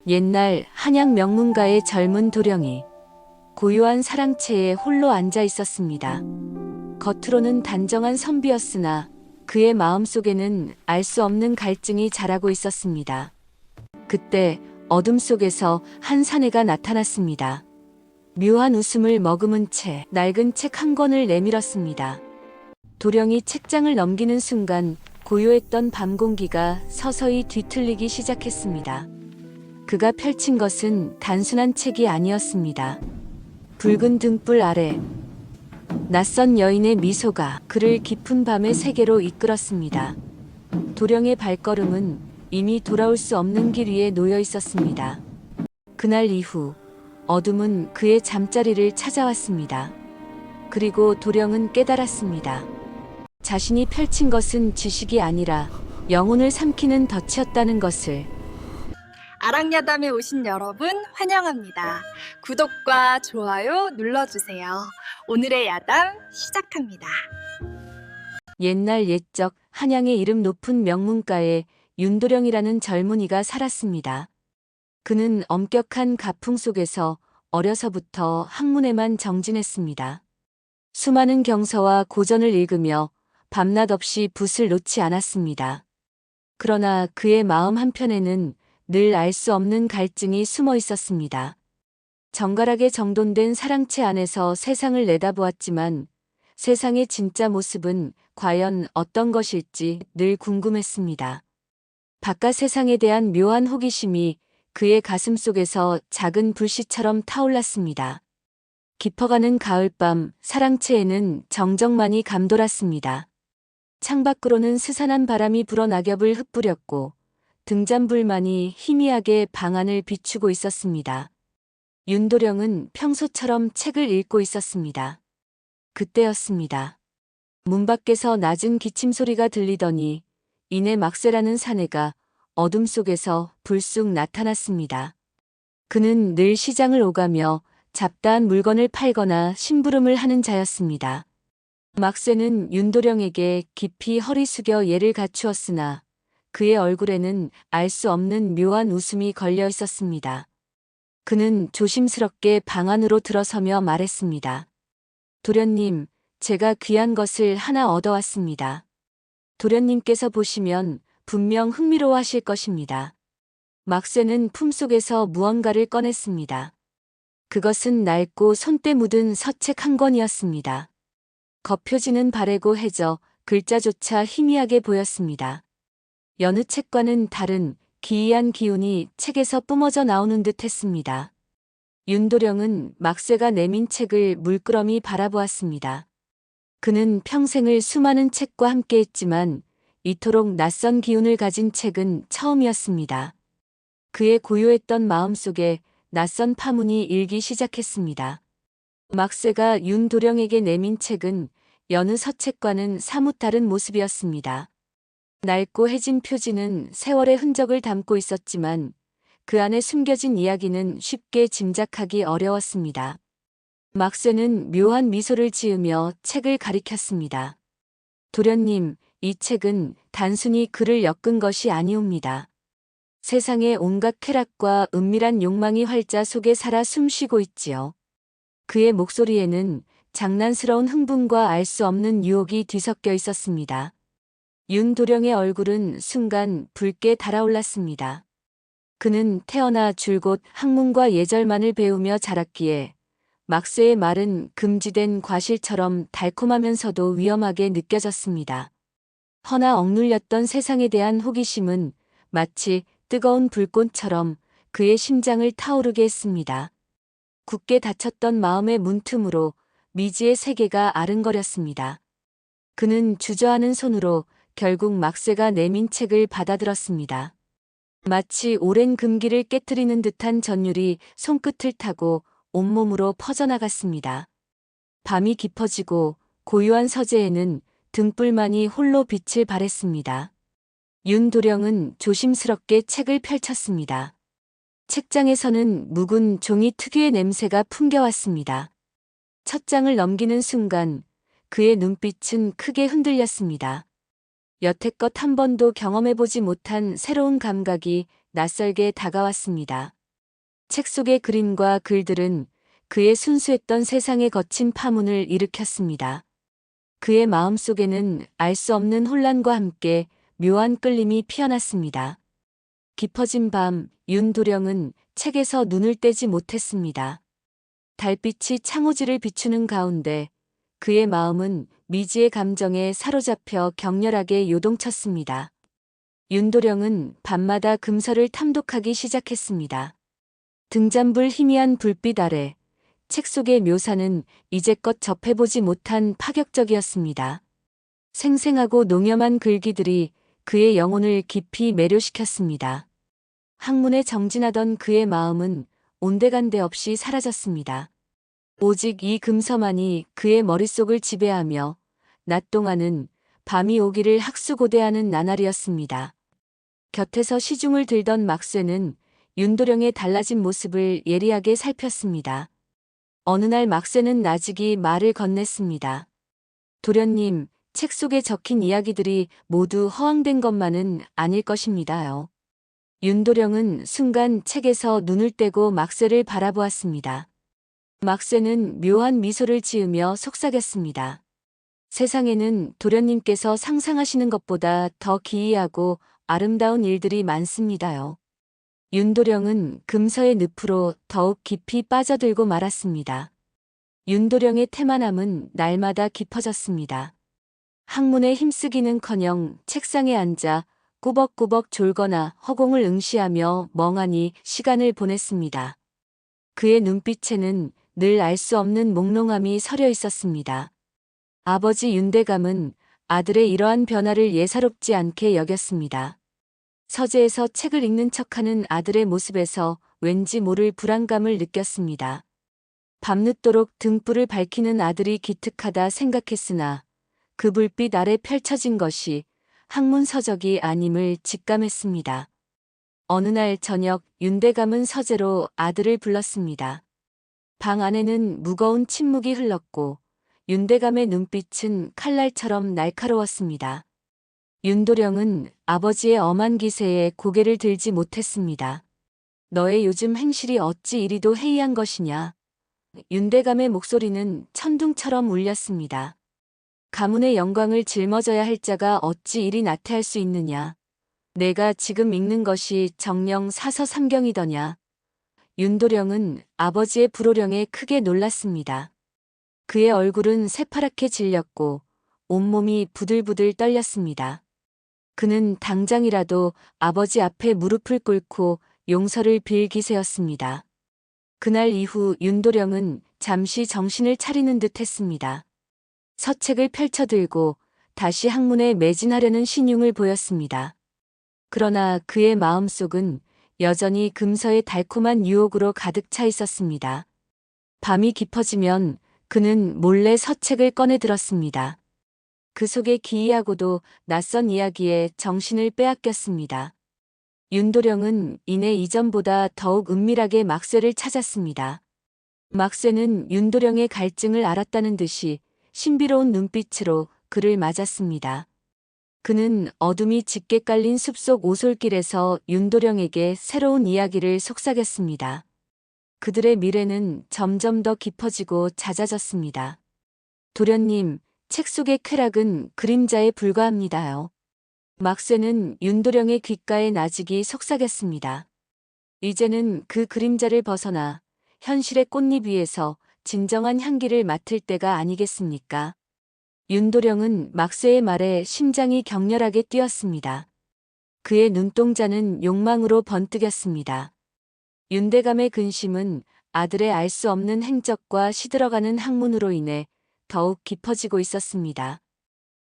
옛날 한양 명문가의 젊은 도령이 고요한 사랑채에 홀로 앉아 있었습니다. 겉으로는 단정한 선비였으나 그의 마음속에는 알 수 없는 갈증이 자라고 있었습니다. 그때 어둠 속에서 한 사내가 나타났습니다. 묘한 웃음을 머금은 채 낡은 책 한 권을 내밀었습니다. 도령이 책장을 넘기는 순간 고요했던 밤 공기가 서서히 뒤틀리기 시작했습니다. 그가 펼친 것은 단순한 책이 아니었습니다. 붉은 등불 아래 낯선 여인의 미소가 그를 깊은 밤의 세계로 이끌었습니다. 도령의 발걸음은 이미 돌아올 수 없는 길 위에 놓여 있었습니다. 그날 이후 어둠은 그의 잠자리를 찾아왔습니다. 그리고 도령은 깨달았습니다. 자신이 펼친 것은 지식이 아니라 영혼을 삼키는 덫이었다는 것을. 아랑야담에 오신 여러분 환영합니다. 구독과 좋아요 눌러주세요. 오늘의 야담 시작합니다. 옛날 옛적 한양의 이름 높은 명문가에 윤도령이라는 젊은이가 살았습니다. 그는 엄격한 가풍 속에서 어려서부터 학문에만 정진했습니다. 수많은 경서와 고전을 읽으며 밤낮 없이 붓을 놓지 않았습니다. 그러나 그의 마음 한편에는 늘 알 수 없는 갈증이 숨어 있었습니다. 정갈하게 정돈된 사랑채 안에서 세상을 내다보았지만 세상의 진짜 모습은 과연 어떤 것일지 늘 궁금했습니다. 바깥 세상에 대한 묘한 호기심이 그의 가슴 속에서 작은 불씨처럼 타올랐습니다. 깊어가는 가을밤 사랑채에는 정적만이 감돌았습니다. 창밖으로는 스산한 바람이 불어 낙엽을 흩뿌렸고 등잔불만이 희미하게 방 안을 비추고 있었습니다. 윤도령은 평소처럼 책을 읽고 있었습니다. 그때였습니다. 문 밖에서 낮은 기침 소리가 들리더니 이내 막쇠라는 사내가 어둠 속에서 불쑥 나타났습니다. 그는 늘 시장을 오가며 잡다한 물건을 팔거나 심부름을 하는 자였습니다. 막쇠는 윤도령에게 깊이 허리 숙여 예를 갖추었으나 그의 얼굴에는 알 수 없는 묘한 웃음이 걸려 있었습니다. 그는 조심스럽게 방 안으로 들어서며 말했습니다. 도련님, 제가 귀한 것을 하나 얻어왔습니다. 도련님께서 보시면 분명 흥미로워하실 것입니다. 막쇠는 품속에서 무언가를 꺼냈습니다. 그것은 낡고 손때 묻은 서책 한 권이었습니다. 겉표지는 바래고 해져 글자조차 희미하게 보였습니다. 여느 책과는 다른 기이한 기운이 책에서 뿜어져 나오는 듯 했습니다. 윤도령은 막쇠가 내민 책을 물끄러미 바라보았습니다. 그는 평생을 수많은 책과 함께했지만 이토록 낯선 기운을 가진 책은 처음이었습니다. 그의 고요했던 마음속에 낯선 파문이 일기 시작했습니다. 막쇠가 윤도령에게 내민 책은 여느 서책과는 사뭇 다른 모습이었습니다. 낡고 해진 표지는 세월의 흔적을 담고 있었지만 그 안에 숨겨진 이야기는 쉽게 짐작하기 어려웠습니다. 막쇠는 묘한 미소를 지으며 책을 가리켰습니다. 도련님, 이 책은 단순히 글을 엮은 것이 아니옵니다. 세상의 온갖 쾌락과 은밀한 욕망이 활자 속에 살아 숨쉬고 있지요. 그의 목소리에는 장난스러운 흥분과 알 수 없는 유혹이 뒤섞여 있었습니다. 윤도령의 얼굴은 순간 붉게 달아올랐습니다. 그는 태어나 줄곧 학문과 예절만을 배우며 자랐기에 막쇠의 말은 금지된 과실처럼 달콤하면서도 위험하게 느껴졌습니다. 허나 억눌렸던 세상에 대한 호기심은 마치 뜨거운 불꽃처럼 그의 심장을 타오르게 했습니다. 굳게 닫혔던 마음의 문틈으로 미지의 세계가 아른거렸습니다. 그는 주저하는 손으로 결국 막쇠가 내민 책을 받아들었습니다. 마치 오랜 금기를 깨트리는 듯한 전율이 손끝을 타고 온몸으로 퍼져나갔습니다. 밤이 깊어지고 고요한 서재에는 등불만이 홀로 빛을 발했습니다. 윤도령은 조심스럽게 책을 펼쳤습니다. 책장에서는 묵은 종이 특유의 냄새가 풍겨왔습니다. 첫 장을 넘기는 순간 그의 눈빛은 크게 흔들렸습니다. 여태껏 한 번도 경험해보지 못한 새로운 감각이 낯설게 다가왔습니다. 책 속의 그림과 글들은 그의 순수했던 세상에 거친 파문을 일으켰습니다. 그의 마음속에는 알 수 없는 혼란과 함께 묘한 끌림이 피어났습니다. 깊어진 밤, 윤도령은 책에서 눈을 떼지 못했습니다. 달빛이 창호지를 비추는 가운데 그의 마음은 미지의 감정에 사로잡혀 격렬하게 요동쳤습니다. 윤도령은 밤마다 금서를 탐독하기 시작했습니다. 등잔불 희미한 불빛 아래 책 속의 묘사는 이제껏 접해보지 못한 파격적이었습니다. 생생하고 농염한 글귀들이 그의 영혼을 깊이 매료시켰습니다. 학문에 정진하던 그의 마음은 온데간데 없이 사라졌습니다. 오직 이 금서만이 그의 머릿속을 지배하며 낮 동안은 밤이 오기를 학수고대하는 나날이었습니다. 곁에서 시중을 들던 막쇠는 윤도령의 달라진 모습을 예리하게 살폈습니다. 어느 날 막쇠는 나직이 말을 건넸습니다. 도련님, 책 속에 적힌 이야기들이 모두 허황된 것만은 아닐 것입니다요. 윤도령은 순간 책에서 눈을 떼고 막쇠를 바라보았습니다. 막쇠는 묘한 미소를 지으며 속삭였습니다. 세상에는 도련님께서 상상하시는 것보다 더 기이하고 아름다운 일들이 많습니다요. 윤도령은 금서의 늪으로 더욱 깊이 빠져들고 말았습니다. 윤도령의 태만함은 날마다 깊어졌습니다. 학문에 힘쓰기는커녕 책상에 앉아 꾸벅꾸벅 졸거나 허공을 응시하며 멍하니 시간을 보냈습니다. 그의 눈빛에는 늘 알 수 없는 몽롱함이 서려 있었습니다. 아버지 윤대감은 아들의 이러한 변화를 예사롭지 않게 여겼습니다. 서재에서 책을 읽는 척하는 아들의 모습에서 왠지 모를 불안감을 느꼈습니다. 밤늦도록 등불을 밝히는 아들이 기특하다 생각했으나 그 불빛 아래 펼쳐진 것이 학문 서적이 아님을 직감했습니다. 어느 날 저녁 윤대감은 서재로 아들을 불렀습니다. 방 안에는 무거운 침묵이 흘렀고 윤대감의 눈빛은 칼날처럼 날카로웠습니다. 윤도령은 아버지의 엄한 기세에 고개를 들지 못했습니다. 너의 요즘 행실이 어찌 이리도 해이한 것이냐. 윤대감의 목소리는 천둥처럼 울렸습니다. 가문의 영광을 짊어져야 할 자가 어찌 이리 나태할 수 있느냐. 내가 지금 읽는 것이 정녕 사서삼경이더냐. 윤도령은 아버지의 불호령에 크게 놀랐습니다. 그의 얼굴은 새파랗게 질렸고 온몸이 부들부들 떨렸습니다. 그는 당장이라도 아버지 앞에 무릎을 꿇고 용서를 빌 기세였습니다. 그날 이후 윤도령은 잠시 정신을 차리는 듯 했습니다. 서책을 펼쳐들고 다시 학문에 매진하려는 신용을 보였습니다. 그러나 그의 마음속은 여전히 금서의 달콤한 유혹으로 가득 차 있었습니다. 밤이 깊어지면 그는 몰래 서책을 꺼내 들었습니다. 그 속에 기이하고도 낯선 이야기에 정신을 빼앗겼습니다. 윤도령은 이내 이전보다 더욱 은밀하게 막쇠를 찾았습니다. 막쇠는 윤도령의 갈증을 알았다는 듯이 신비로운 눈빛으로 그를 맞았습니다. 그는 어둠이 짙게 깔린 숲속 오솔길에서 윤도령에게 새로운 이야기를 속삭였습니다. 그들의 미래는 점점 더 깊어지고 잦아졌습니다. 도련님, 책 속의 쾌락은 그림자에 불과합니다요. 막쇠는 윤도령의 귓가에 나직이 속삭였습니다. 이제는 그 그림자를 벗어나 현실의 꽃잎 위에서 진정한 향기를 맡을 때가 아니겠습니까? 윤도령은 막쇠의 말에 심장이 격렬하게 뛰었습니다. 그의 눈동자는 욕망으로 번뜩였습니다. 윤대감의 근심은 아들의 알 수 없는 행적과 시들어가는 학문으로 인해 더욱 깊어지고 있었습니다.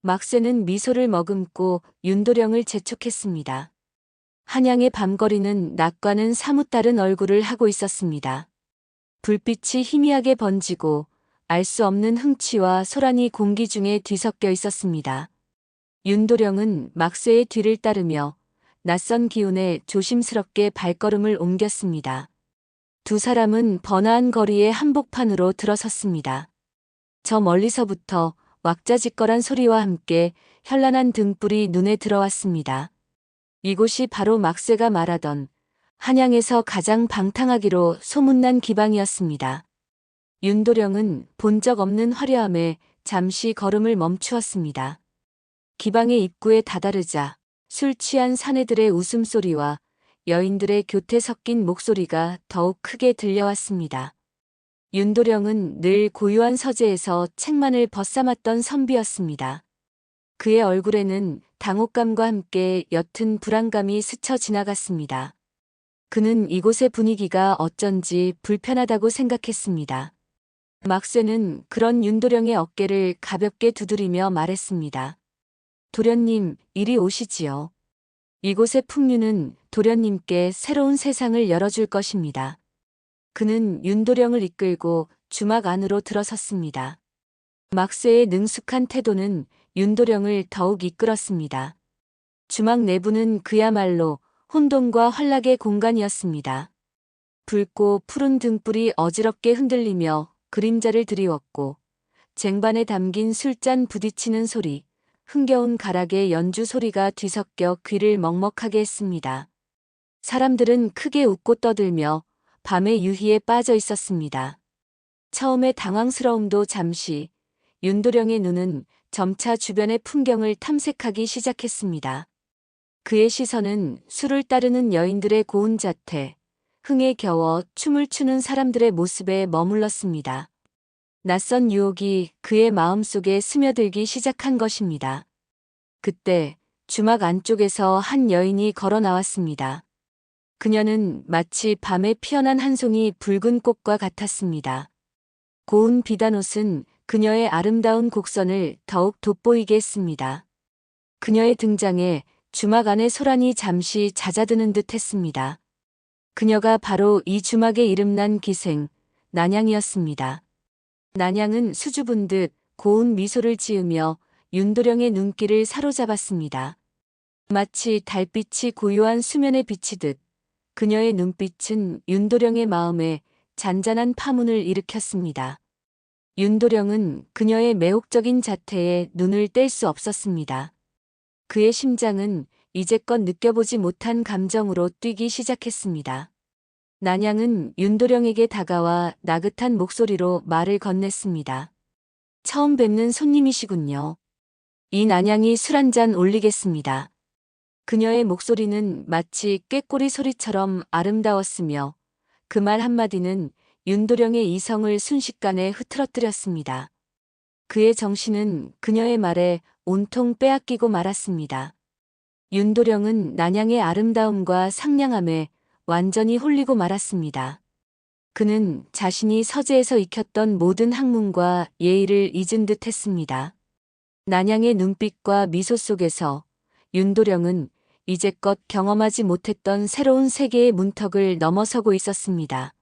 막쇠는 미소를 머금고 윤도령을 재촉했습니다. 한양의 밤거리는 낮과는 사뭇 다른 얼굴을 하고 있었습니다. 불빛이 희미하게 번지고 알 수 없는 흥취와 소란이 공기 중에 뒤섞여 있었습니다. 윤도령은 막쇠의 뒤를 따르며 낯선 기운에 조심스럽게 발걸음을 옮겼습니다. 두 사람은 번화한 거리의 한복판으로 들어섰습니다. 저 멀리서부터 왁자지껄한 소리와 함께 현란한 등불이 눈에 들어왔습니다. 이곳이 바로 막쇠가 말하던 한양에서 가장 방탕하기로 소문난 기방이었습니다. 윤도령은 본 적 없는 화려함에 잠시 걸음을 멈추었습니다. 기방의 입구에 다다르자 술 취한 사내들의 웃음소리와 여인들의 교태 섞인 목소리가 더욱 크게 들려왔습니다. 윤도령은 늘 고유한 서재에서 책만을 벗삼았던 선비였습니다. 그의 얼굴에는 당혹감과 함께 옅은 불안감이 스쳐 지나갔습니다. 그는 이곳의 분위기가 어쩐지 불편하다고 생각했습니다. 막쇠는 그런 윤도령의 어깨를 가볍게 두드리며 말했습니다. 도련님, 이리 오시지요. 이곳의 풍류는 도련님께 새로운 세상을 열어줄 것입니다. 그는 윤도령을 이끌고 주막 안으로 들어섰습니다. 막쇠의 능숙한 태도는 윤도령을 더욱 이끌었습니다. 주막 내부는 그야말로 혼돈과 환락의 공간이었습니다. 붉고 푸른 등불이 어지럽게 흔들리며 그림자를 드리웠고 쟁반에 담긴 술잔 부딪히는 소리, 흥겨운 가락의 연주 소리가 뒤섞여 귀를 먹먹하게 했습니다. 사람들은 크게 웃고 떠들며 밤의 유희에 빠져 있었습니다. 처음에 당황스러움도 잠시, 윤도령의 눈은 점차 주변의 풍경을 탐색하기 시작했습니다. 그의 시선은 술을 따르는 여인들의 고운 자태, 흥에 겨워 춤을 추는 사람들의 모습에 머물렀습니다. 낯선 유혹이 그의 마음속에 스며들기 시작한 것입니다. 그때 주막 안쪽에서 한 여인이 걸어 나왔습니다. 그녀는 마치 밤에 피어난 한 송이 붉은 꽃과 같았습니다. 고운 비단옷은 그녀의 아름다운 곡선을 더욱 돋보이게 했습니다. 그녀의 등장에 주막 안의 소란이 잠시 잦아드는 듯 했습니다. 그녀가 바로 이 주막에 이름난 기생, 난양이었습니다. 난양은 수줍은 듯 고운 미소를 지으며 윤도령의 눈길을 사로잡았습니다. 마치 달빛이 고요한 수면에 비치듯 그녀의 눈빛은 윤도령의 마음에 잔잔한 파문을 일으켰습니다. 윤도령은 그녀의 매혹적인 자태에 눈을 뗄 수 없었습니다. 그의 심장은 이제껏 느껴보지 못한 감정으로 뛰기 시작했습니다. 난양은 윤도령에게 다가와 나긋한 목소리로 말을 건넸습니다. 처음 뵙는 손님이시군요. 이 난양이 술 한 잔 올리겠습니다. 그녀의 목소리는 마치 꾀꼬리 소리처럼 아름다웠으며 그 말 한마디는 윤도령의 이성을 순식간에 흐트러뜨렸습니다. 그의 정신은 그녀의 말에 온통 빼앗기고 말았습니다. 윤도령은 난양의 아름다움과 상냥함에 완전히 홀리고 말았습니다. 그는 자신이 서재에서 익혔던 모든 학문과 예의를 잊은 듯 했습니다. 난양의 눈빛과 미소 속에서 윤도령은 이제껏 경험하지 못했던 새로운 세계의 문턱을 넘어서고 있었습니다.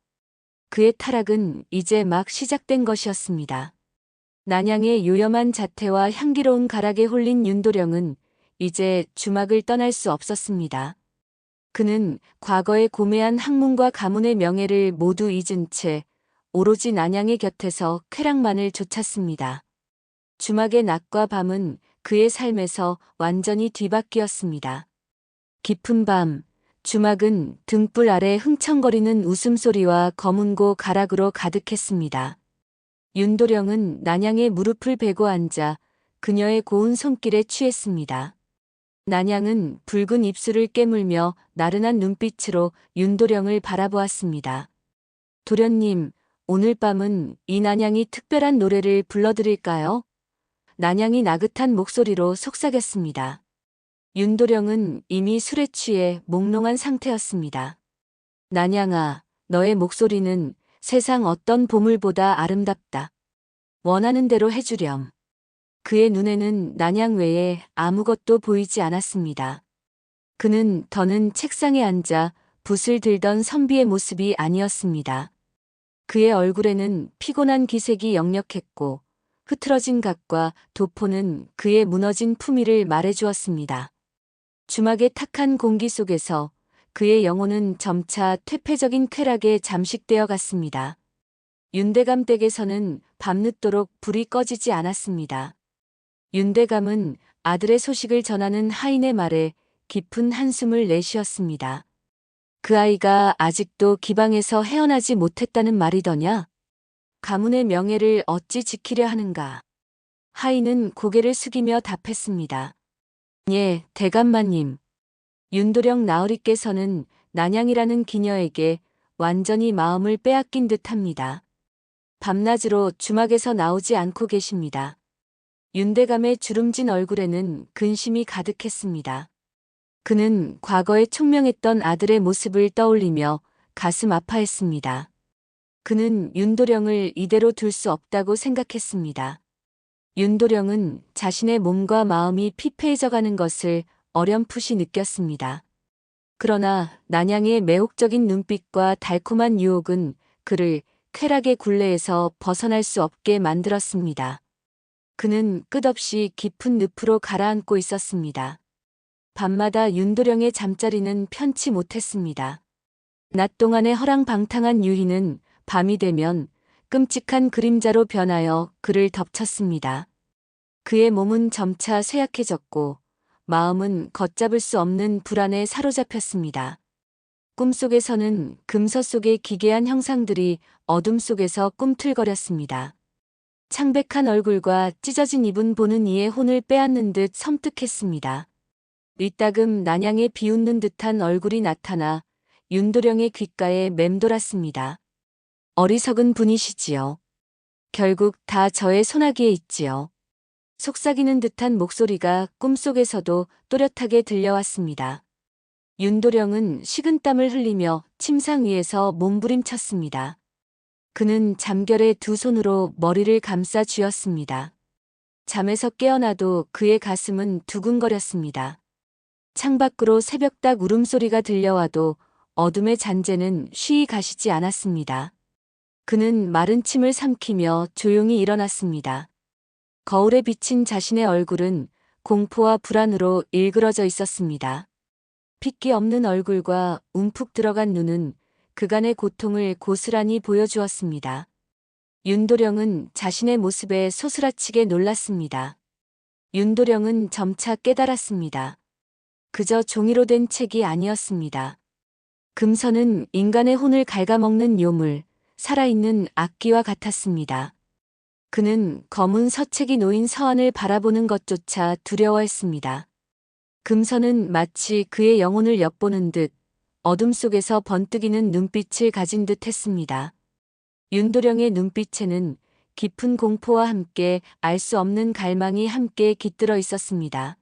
그의 타락은 이제 막 시작된 것이었습니다. 난양의 요염한 자태와 향기로운 가락에 홀린 윤도령은 이제 주막을 떠날 수 없었습니다. 그는 과거의 고매한 학문과 가문의 명예를 모두 잊은 채 오로지 난양의 곁에서 쾌락만을 좇았습니다. 주막의 낮과 밤은 그의 삶에서 완전히 뒤바뀌었습니다. 깊은 밤, 주막은 등불 아래 흥청거리는 웃음소리와 검은고 가락으로 가득했습니다. 윤도령은 난양의 무릎을 베고 앉아 그녀의 고운 손길에 취했습니다. 난양은 붉은 입술을 깨물며 나른한 눈빛으로 윤도령을 바라보았습니다. 도련님, 오늘 밤은 이 난양이 특별한 노래를 불러드릴까요? 난양이 나긋한 목소리로 속삭였습니다. 윤도령은 이미 술에 취해 몽롱한 상태였습니다. 난양아, 너의 목소리는 세상 어떤 보물보다 아름답다. 원하는 대로 해주렴. 그의 눈에는 난양 외에 아무것도 보이지 않았습니다. 그는 더는 책상에 앉아 붓을 들던 선비의 모습이 아니었습니다. 그의 얼굴에는 피곤한 기색이 역력했고 흐트러진 각과 도포는 그의 무너진 품위를 말해주었습니다. 주막의 탁한 공기 속에서 그의 영혼은 점차 퇴폐적인 쾌락에 잠식되어 갔습니다. 윤대감 댁에서는 밤늦도록 불이 꺼지지 않았습니다. 윤대감은 아들의 소식을 전하는 하인의 말에 깊은 한숨을 내쉬었습니다. 그 아이가 아직도 기방에서 헤어나지 못했다는 말이더냐? 가문의 명예를 어찌 지키려 하는가? 하인은 고개를 숙이며 답했습니다. 예, 대감마님. 윤도령 나으리께서는 난양이라는 기녀에게 완전히 마음을 빼앗긴 듯합니다. 밤낮으로 주막에서 나오지 않고 계십니다. 윤대감의 주름진 얼굴에는 근심이 가득했습니다. 그는 과거에 총명했던 아들의 모습을 떠올리며 가슴 아파했습니다. 그는 윤도령을 이대로 둘 수 없다고 생각했습니다. 윤도령은 자신의 몸과 마음이 피폐해져가는 것을 어렴풋이 느꼈습니다. 그러나 난양의 매혹적인 눈빛과 달콤한 유혹은 그를 쾌락의 굴레에서 벗어날 수 없게 만들었습니다. 그는 끝없이 깊은 늪으로 가라앉고 있었습니다. 밤마다 윤도령의 잠자리는 편치 못했습니다. 낮 동안의 허랑방탕한 유희는 밤이 되면 끔찍한 그림자로 변하여 그를 덮쳤습니다. 그의 몸은 점차 쇠약해졌고 마음은 걷잡을 수 없는 불안에 사로잡혔습니다. 꿈속에서는 금서 속의 기괴한 형상들이 어둠 속에서 꿈틀거렸습니다. 창백한 얼굴과 찢어진 입은 보는 이의 혼을 빼앗는 듯 섬뜩했습니다. 이따금 난양에 비웃는 듯한 얼굴이 나타나 윤도령의 귓가에 맴돌았습니다. 어리석은 분이시지요. 결국 다 저의 손아귀에 있지요. 속삭이는 듯한 목소리가 꿈속에서도 또렷하게 들려왔습니다. 윤도령은 식은땀을 흘리며 침상 위에서 몸부림쳤습니다. 그는 잠결에 두 손으로 머리를 감싸 쥐었습니다. 잠에서 깨어나도 그의 가슴은 두근거렸습니다. 창밖으로 새벽닭 울음소리가 들려와도 어둠의 잔재는 쉬이 가시지 않았습니다. 그는 마른 침을 삼키며 조용히 일어났습니다. 거울에 비친 자신의 얼굴은 공포와 불안으로 일그러져 있었습니다. 핏기 없는 얼굴과 움푹 들어간 눈은 그간의 고통을 고스란히 보여주었습니다. 윤도령은 자신의 모습에 소스라치게 놀랐습니다. 윤도령은 점차 깨달았습니다. 그저 종이로 된 책이 아니었습니다. 금서는 인간의 혼을 갉아먹는 요물, 살아있는 악기와 같았습니다. 그는 검은 서책이 놓인 서한을 바라보는 것조차 두려워했습니다. 금서는 마치 그의 영혼을 엿보는 듯 어둠 속에서 번뜩이는 눈빛을 가진 듯 했습니다. 윤도령의 눈빛에는 깊은 공포와 함께 알 수 없는 갈망이 함께 깃들어 있었습니다.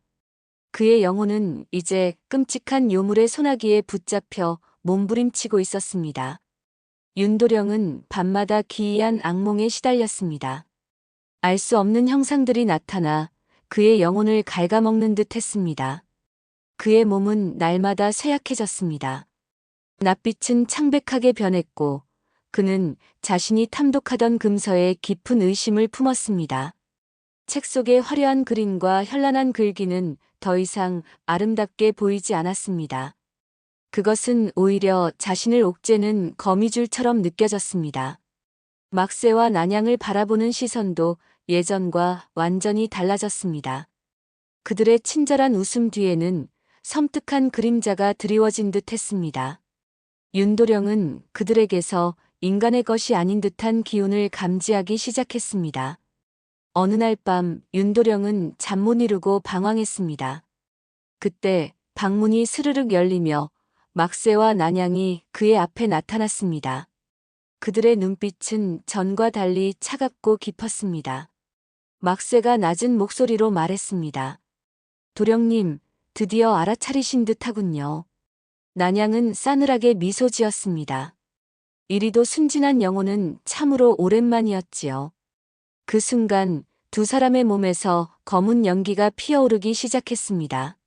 그의 영혼은 이제 끔찍한 요물의 소나기에 붙잡혀 몸부림치고 있었습니다. 윤도령은 밤마다 기이한 악몽에 시달렸습니다. 알 수 없는 형상들이 나타나 그의 영혼을 갉아먹는 듯 했습니다. 그의 몸은 날마다 쇠약해졌습니다. 낯빛은 창백하게 변했고 그는 자신이 탐독하던 금서에 깊은 의심을 품었습니다. 책 속의 화려한 그림과 현란한 글귀는 더 이상 아름답게 보이지 않았습니다. 그것은 오히려 자신을 옥죄는 거미줄처럼 느껴졌습니다. 막새와 난양을 바라보는 시선도 예전과 완전히 달라졌습니다. 그들의 친절한 웃음 뒤에는 섬뜩한 그림자가 드리워진 듯 했습니다. 윤도령은 그들에게서 인간의 것이 아닌 듯한 기운을 감지하기 시작했습니다. 어느 날 밤 윤도령은 잠 못 이루고 방황했습니다. 그때 방문이 스르륵 열리며 막새와 난양이 그의 앞에 나타났습니다. 그들의 눈빛은 전과 달리 차갑고 깊었습니다. 막새가 낮은 목소리로 말했습니다. 도령님, 드디어 알아차리신 듯하군요. 난양은 싸늘하게 미소 지었습니다. 이리도 순진한 영혼은 참으로 오랜만이었지요. 그 순간 두 사람의 몸에서 검은 연기가 피어오르기 시작했습니다.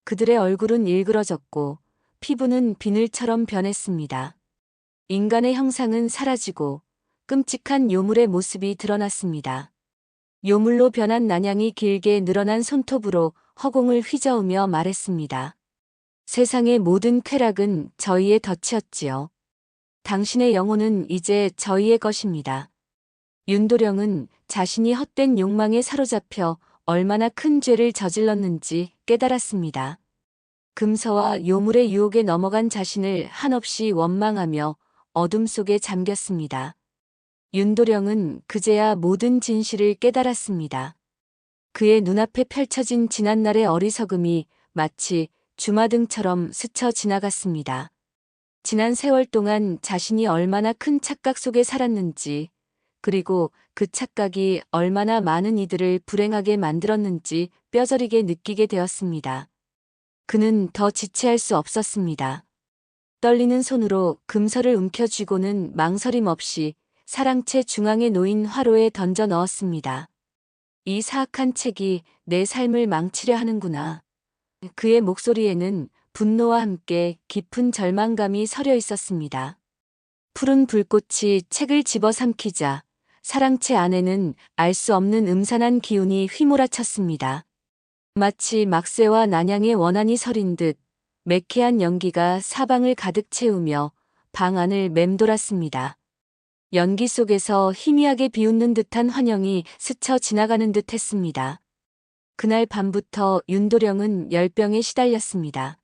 그들의 얼굴은 일그러졌고 피부는 비늘처럼 변했습니다. 인간의 형상은 사라지고 끔찍한 요물의 모습이 드러났습니다. 요물로 변한 난양이 길게 늘어난 손톱으로 허공을 휘저으며 말했습니다. 세상의 모든 쾌락은 저희의 덫이었지요. 당신의 영혼은 이제 저희의 것입니다. 윤도령은 자신이 헛된 욕망에 사로잡혀 얼마나 큰 죄를 저질렀는지 깨달았습니다. 금서와 요물의 유혹에 넘어간 자신을 한없이 원망하며 어둠 속에 잠겼습니다. 윤도령은 그제야 모든 진실을 깨달았습니다. 그의 눈앞에 펼쳐진 지난날의 어리석음이 마치 주마등처럼 스쳐 지나갔습니다. 지난 세월 동안 자신이 얼마나 큰 착각 속에 살았는지, 그리고 그 착각이 얼마나 많은 이들을 불행하게 만들었는지 뼈저리게 느끼게 되었습니다. 그는 더 지체할 수 없었습니다. 떨리는 손으로 금서를 움켜쥐고는 망설임 없이 사랑채 중앙에 놓인 화로에 던져 넣었습니다. 이 사악한 책이 내 삶을 망치려 하는구나. 그의 목소리에는 분노와 함께 깊은 절망감이 서려 있었습니다. 푸른 불꽃이 책을 집어삼키자 사랑채 안에는 알 수 없는 음산한 기운이 휘몰아쳤습니다. 마치 막새와 난양의 원한이 서린 듯 매캐한 연기가 사방을 가득 채우며 방 안을 맴돌았습니다. 연기 속에서 희미하게 비웃는 듯한 환영이 스쳐 지나가는 듯 했습니다. 그날 밤부터 윤도령은 열병에 시달렸습니다.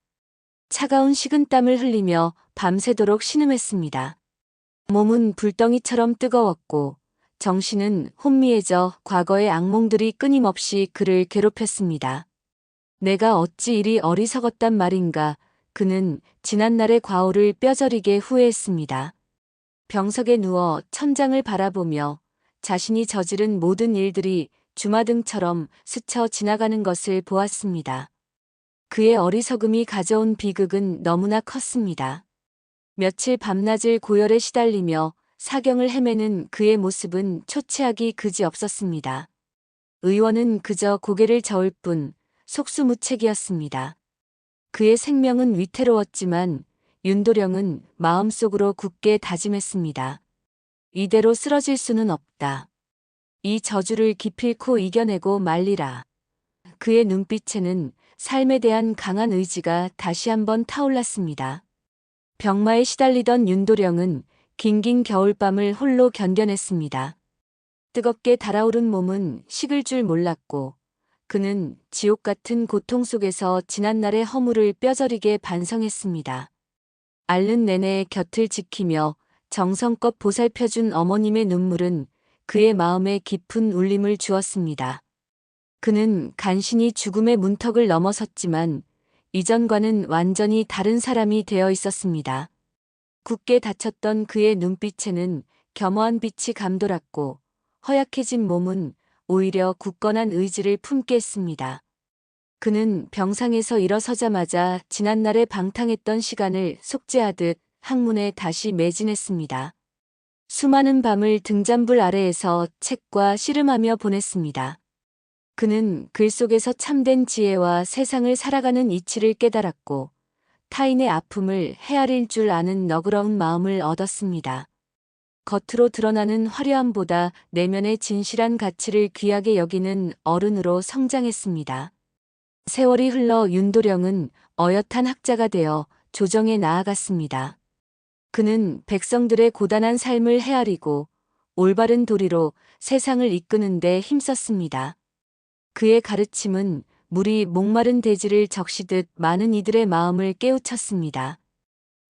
차가운 식은땀을 흘리며 밤새도록 신음했습니다. 몸은 불덩이처럼 뜨거웠고 정신은 혼미해져 과거의 악몽들이 끊임없이 그를 괴롭혔습니다. 내가 어찌 이리 어리석었단 말인가. 그는 지난날의 과오를 뼈저리게 후회했습니다. 병석에 누워 천장을 바라보며 자신이 저지른 모든 일들이 주마등처럼 스쳐 지나가는 것을 보았습니다. 그의 어리석음이 가져온 비극은 너무나 컸습니다. 며칠 밤낮을 고열에 시달리며 사경을 헤매는 그의 모습은 초췌하기 그지없었습니다. 의원은 그저 고개를 저을 뿐 속수무책이었습니다. 그의 생명은 위태로웠지만 윤도령은 마음속으로 굳게 다짐했습니다. 이대로 쓰러질 수는 없다. 이 저주를 기필코 이겨내고 말리라. 그의 눈빛에는 삶에 대한 강한 의지가 다시 한번 타올랐습니다. 병마에 시달리던 윤도령은 긴긴 겨울밤을 홀로 견뎌냈습니다. 뜨겁게 달아오른 몸은 식을 줄 몰랐고 그는 지옥 같은 고통 속에서 지난날의 허물을 뼈저리게 반성했습니다. 앓는 내내 곁을 지키며 정성껏 보살펴준 어머님의 눈물은 그의 마음에 깊은 울림을 주었습니다. 그는 간신히 죽음의 문턱을 넘어섰지만 이전과는 완전히 다른 사람이 되어 있었습니다. 굳게 닫혔던 그의 눈빛에는 겸허한 빛이 감돌았고 허약해진 몸은 오히려 굳건한 의지를 품게 했습니다. 그는 병상에서 일어서자마자 지난날의 방탕했던 시간을 속죄하듯 학문에 다시 매진했습니다. 수많은 밤을 등잔불 아래에서 책과 씨름하며 보냈습니다. 그는 글 속에서 참된 지혜와 세상을 살아가는 이치를 깨달았고 타인의 아픔을 헤아릴 줄 아는 너그러운 마음을 얻었습니다. 겉으로 드러나는 화려함보다 내면의 진실한 가치를 귀하게 여기는 어른으로 성장했습니다. 세월이 흘러 윤도령은 어엿한 학자가 되어 조정에 나아갔습니다. 그는 백성들의 고단한 삶을 헤아리고 올바른 도리로 세상을 이끄는 데 힘썼습니다. 그의 가르침은 물이 목마른 대지를 적시듯 많은 이들의 마음을 깨우쳤습니다.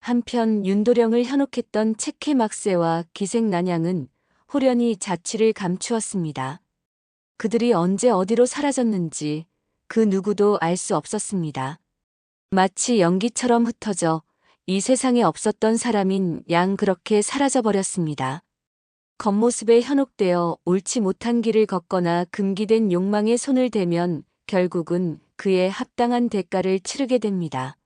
한편 윤도령을 현혹했던 책회 막새와 기생난양은 호련히 자취를 감추었습니다. 그들이 언제 어디로 사라졌는지 그 누구도 알 수 없었습니다. 마치 연기처럼 흩어져 이 세상에 없었던 사람인 양 그렇게 사라져버렸습니다. 겉모습에 현혹되어 옳지 못한 길을 걷거나 금기된 욕망에 손을 대면 결국은 그에 합당한 대가를 치르게 됩니다.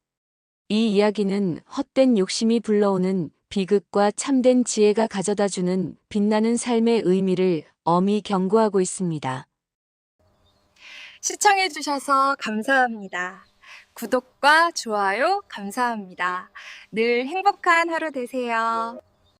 이 이야기는 헛된 욕심이 불러오는 비극과 참된 지혜가 가져다주는 빛나는 삶의 의미를 엄히 경고하고 있습니다. 시청해주셔서 감사합니다. 구독과 좋아요 감사합니다. 늘 행복한 하루 되세요.